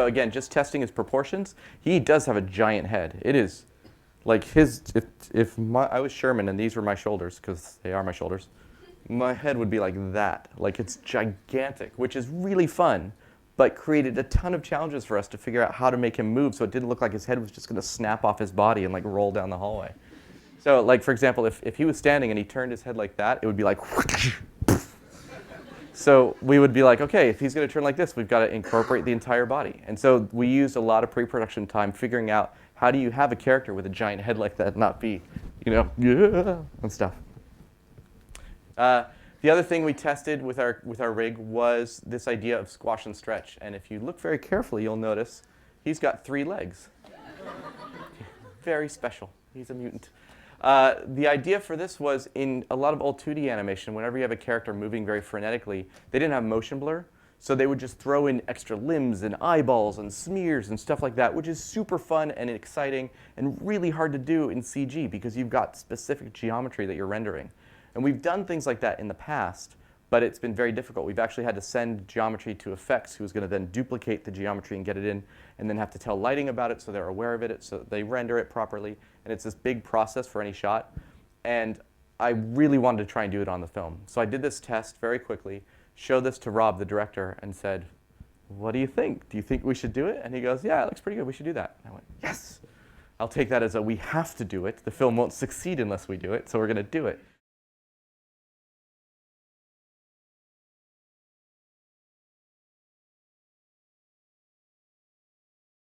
So again, just testing his proportions. He does have a giant head. It is like his, if I was Sherman and these were my shoulders, because they are my shoulders, my head would be like that. Like it's gigantic, which is really fun, but created a ton of challenges for us to figure out how to make him move so it didn't look like his head was just going to snap off his body and like roll down the hallway. So like, for example, if he was standing and he turned his head like that, it would be like, so we would be like, okay, if he's going to turn like this, we've got to incorporate the entire body. And so we used a lot of pre-production time figuring out how do you have a character with a giant head like that not be, you know, yeah, and stuff. The other thing we tested with our rig was this idea of squash and stretch. And if you look very carefully, you'll notice he's got 3 legs. Very special. He's a mutant. The idea for this was in a lot of old 2D animation, whenever you have a character moving very frenetically, they didn't have motion blur. So they would just throw in extra limbs and eyeballs and smears and stuff like that, which is super fun and exciting and really hard to do in CG because you've got specific geometry that you're rendering. And we've done things like that in the past, but it's been very difficult. We've actually had to send geometry to effects, who's going to then duplicate the geometry and get it in, and then have to tell lighting about it so they're aware of it, so that they render it properly. And it's this big process for any shot. And I really wanted to try and do it on the film. So I did this test very quickly, showed this to Rob, the director, and said, what do you think? Do you think we should do it? And he goes, yeah, it looks pretty good. We should do that. And I went, yes. I'll take that as a we have to do it. The film won't succeed unless we do it, so we're going to do it.